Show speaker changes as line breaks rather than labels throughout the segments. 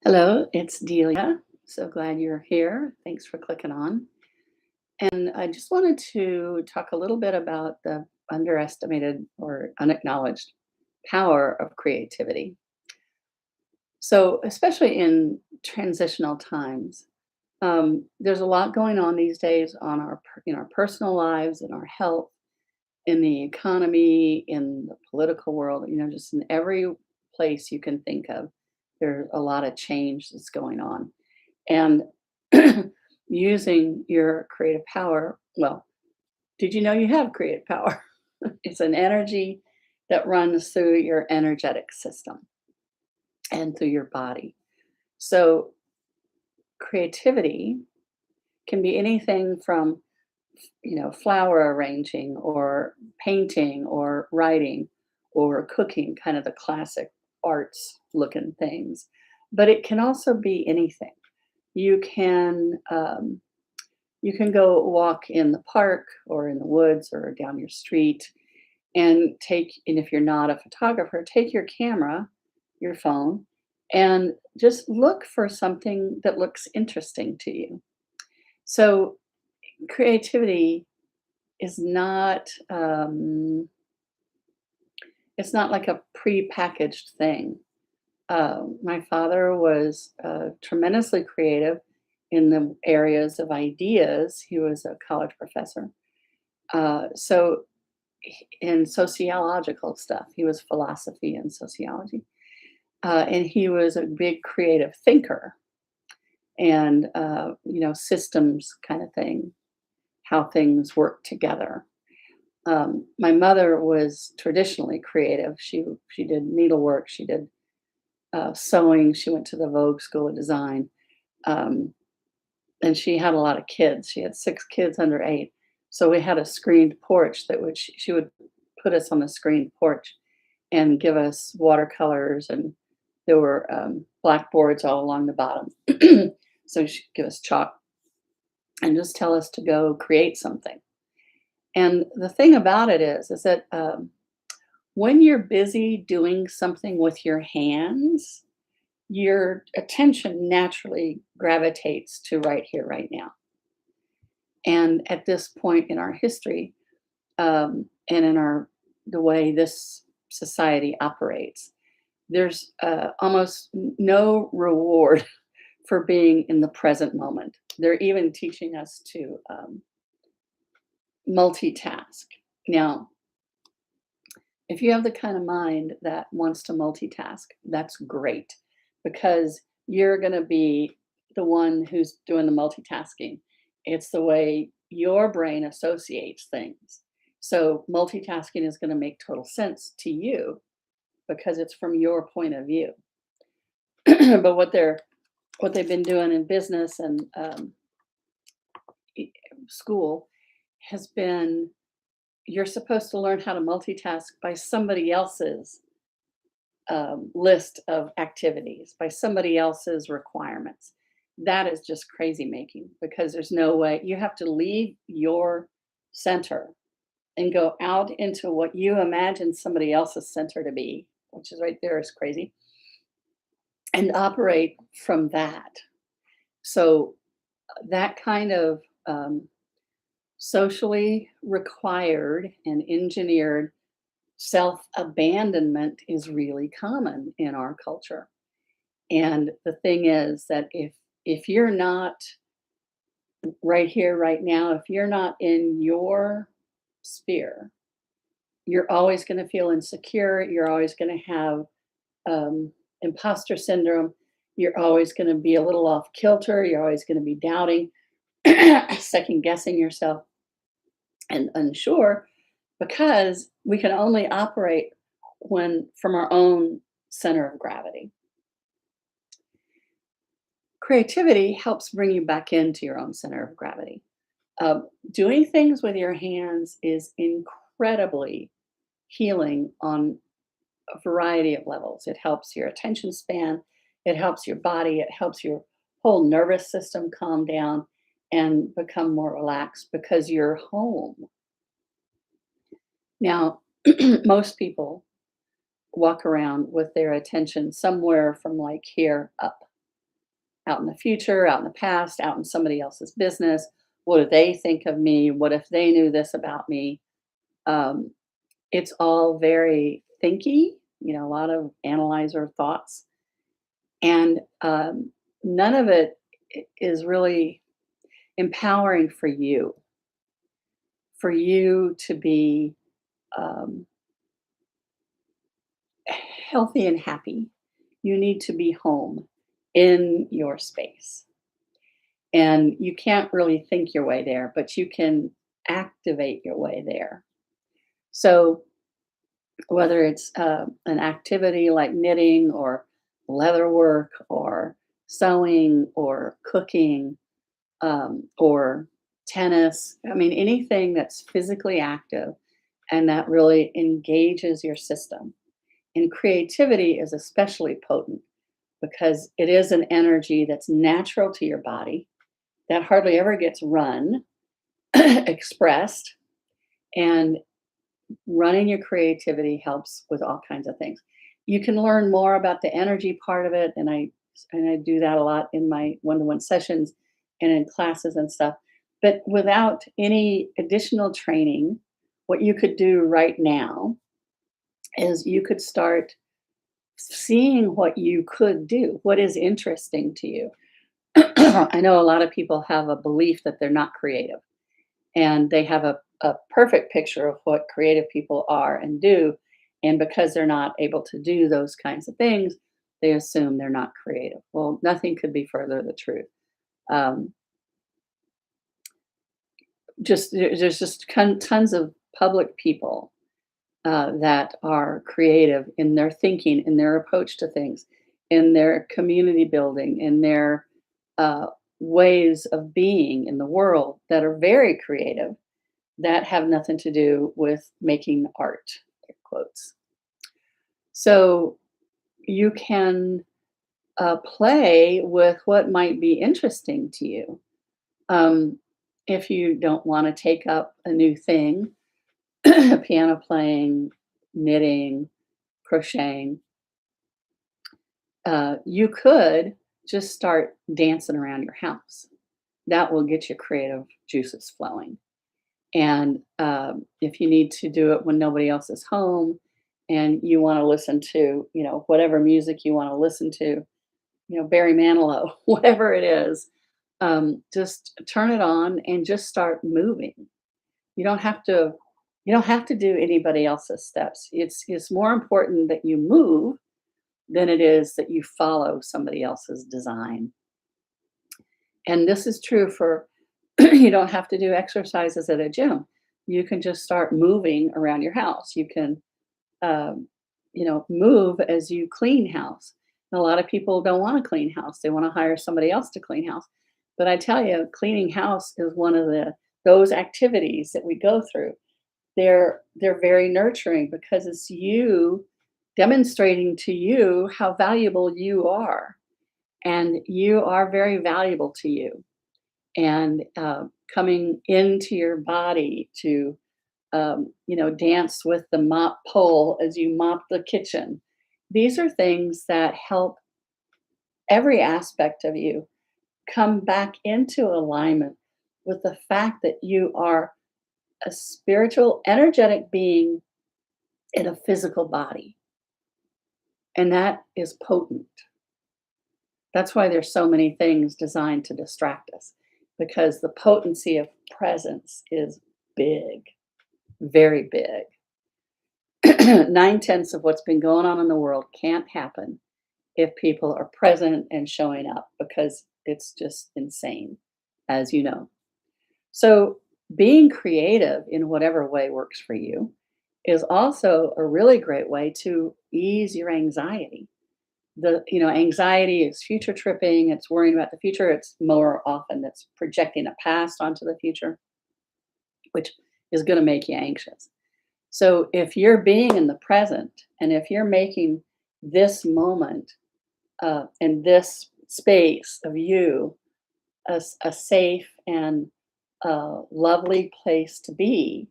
Hello, it's Delia. So glad you're here. Thanks for clicking on. And I just wanted to talk a little bit about the underestimated or unacknowledged power of creativity. So, especially in transitional times, there's a lot going on these days on in our personal lives, in our health, in the economy, in the political world. Just in every place you can think of, there's a lot of change that's going on. And using your creative power, well, did you know you have creative power? It's an energy that runs through your energetic system and through your body. So, creativity can be anything from, flower arranging or painting or writing or cooking, kind of the classic arts looking things. But it can also be anything. You can you can go walk in the park or in the woods or down your street and if you're not a photographer, take your camera, your phone, and just look for something that looks interesting to you. So creativity is not it's not like a pre-packaged thing. My father was tremendously creative in the areas of ideas. He was a college professor. So, in sociological stuff, he was philosophy and sociology. And he was a big creative thinker and, systems kind of thing, how things work together. My mother was traditionally creative. She did needlework, she did sewing, she went to the Vogue School of Design. Um, and she had a lot of kids. She had 6 kids under 8. So we had a screened porch that would she would put us on the screened porch and give us watercolors, and there were, blackboards all along the bottom. So she'd give us chalk and just tell us to go create something. And the thing about it is that, when you're busy doing something with your hands, your attention naturally gravitates to right here, right now. And at this point in our history, and in the way this society operates, there's almost no reward for being in the present moment. They're even teaching us to multitask. Now, if you have the kind of mind that wants to multitask, that's great because you're going to be the one who's doing the multitasking. It's the way your brain associates things. So multitasking is going to make total sense to you because it's from your point of view. But what they've been doing in business and school has been, you're supposed to learn how to multitask by somebody else's list of activities, by somebody else's requirements. That is just crazy making because there's no way. You have to leave your center and go out into what you imagine somebody else's center to be, which is right there is crazy, and operate from that. So that kind of socially required and engineered self abandonment is really common in our culture. And the thing is that if you're not right here, right now, if you're not in your sphere, you're always going to feel insecure. You're always going to have imposter syndrome. You're always going to be a little off kilter. You're always going to be doubting, second guessing yourself, and unsure because we can only operate when from our own center of gravity. Creativity helps bring you back into your own center of gravity. Doing things with your hands is incredibly healing on a variety of levels. It helps your attention span, it helps your body, it helps your whole nervous system calm down and become more relaxed because you're home. Now, most people walk around with their attention somewhere from like here up. out in the future, out in the past, out in somebody else's business. What do they think of me? What if they knew this about me? Um, it's all very thinky, a lot of analyzer thoughts. And none of it is really empowering for you to be um, healthy and happy. You need to be home in your space. And you can't really think your way there, but you can activate your way there. So, whether it's an activity like knitting or leather work or sewing or cooking or tennis, I mean, anything that's physically active and that really engages your system. And creativity is especially potent because it is an energy that's natural to your body that hardly ever gets run, expressed, and running your creativity helps with all kinds of things. You can learn more about the energy part of it, and I do that a lot in my one-to-one sessions and in classes and stuff. But without any additional training, what you could do right now is you could start seeing what you could do, what is interesting to you. I know a lot of people have a belief that they're not creative, and they have a perfect picture of what creative people are and do. And because they're not able to do those kinds of things, they assume they're not creative. Well, nothing could be further the truth. Um, there's just tons of public people that are creative in their thinking, in their approach to things, in their community building, in their uh, ways of being in the world that are very creative that have nothing to do with making art, air quotes. So you can play with what might be interesting to you. Um, if you don't want to take up a new thing, piano playing, knitting, crocheting, you could just start dancing around your house. That will get your creative juices flowing. And if you need to do it when nobody else is home and you want to listen to, whatever music you want to listen to, Barry Manilow, whatever it is, just turn it on and just start moving. You don't have to, you don't have to do anybody else's steps. It's more important that you move than it is that you follow somebody else's design. And this is true for you don't have to do exercises at a gym. You can just start moving around your house. You can, um, move as you clean house. And a lot of people don't want to clean house. They want to hire somebody else to clean house. But I tell you, cleaning house is one of those activities that we go through. They're very nurturing because it's you demonstrating to you how valuable you are, and you are very valuable to you. And coming into your body to dance with the mop pole as you mop the kitchen. These are things that help every aspect of you come back into alignment with the fact that you are a spiritual, energetic being in a physical body. And that is potent. That's why there's so many things designed to distract us, because the potency of presence is big, very big. 9/10 of what's been going on in the world can't happen if people are present and showing up because it's just insane, as you know. So, being creative in whatever way works for you is also a really great way to ease your anxiety. Anxiety is future tripping, it's worrying about the future, it's more often that's projecting a past onto the future, which is going to make you anxious. So if you're being in the present and if you're making this moment and this space of you a safe and lovely place to be,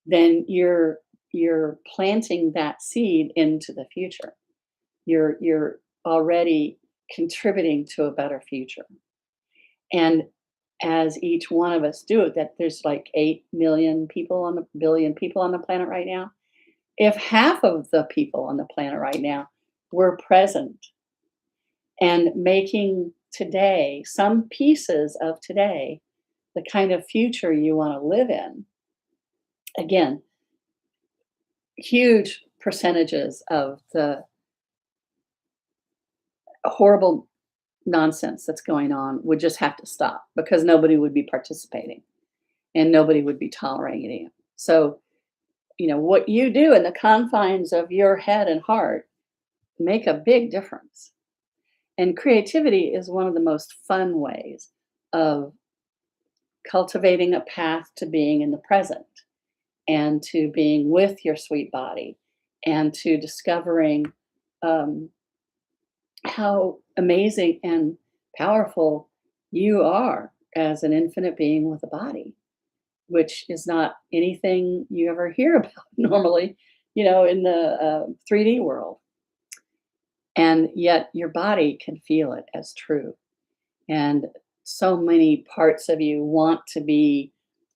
then you're planting that seed into the future. You're already contributing to a better future. And as each one of us do it, that there's like 8 million people on the billion people on the planet right now. If half of the people on the planet right now were present and making today, some pieces of today, the kind of future you want to live in, again, huge percentages of the horrible nonsense that's going on would just have to stop because nobody would be participating and nobody would be tolerating it. So, what you do in the confines of your head and heart make a big difference. And creativity is one of the most fun ways of cultivating a path to being in the present and to being with your sweet body and to discovering um, how amazing and powerful you are as an infinite being with a body, which is not anything you ever hear about normally, in the 3D world. And yet your body can feel it as true. And so many parts of you want to be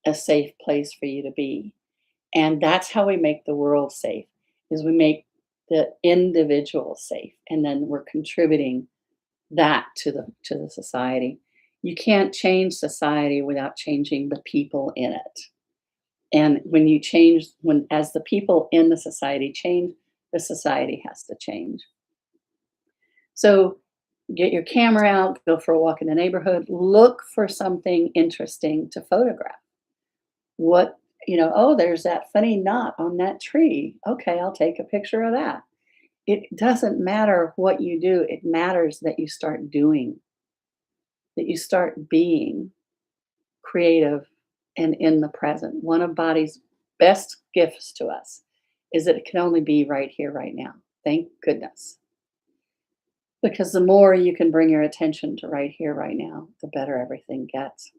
a safe place for you to be. And that's how we make the world safe, is we make the individual safe. And then we're contributing that to the society. You can't change society without changing the people in it. And when as the people in the society change, the society has to change. So get your camera out, go for a walk in the neighborhood, look for something interesting to photograph. What, oh, there's that funny knot on that tree. Okay, I'll take a picture of that. It doesn't matter what you do, it matters that you start doing, that you start being creative and in the present. One of body's best gifts to us is that it can only be right here, right now. Thank goodness. Because the more you can bring your attention to right here, right now, the better everything gets.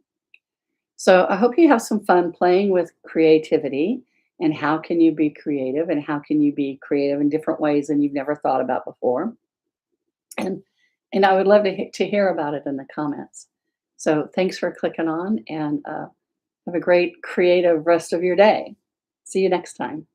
So I hope you have some fun playing with creativity and how can you be creative and how can you be creative in different ways than you've never thought about before. And and I would love to hear about it in the comments. So thanks for clicking on and have a great creative rest of your day. See you next time.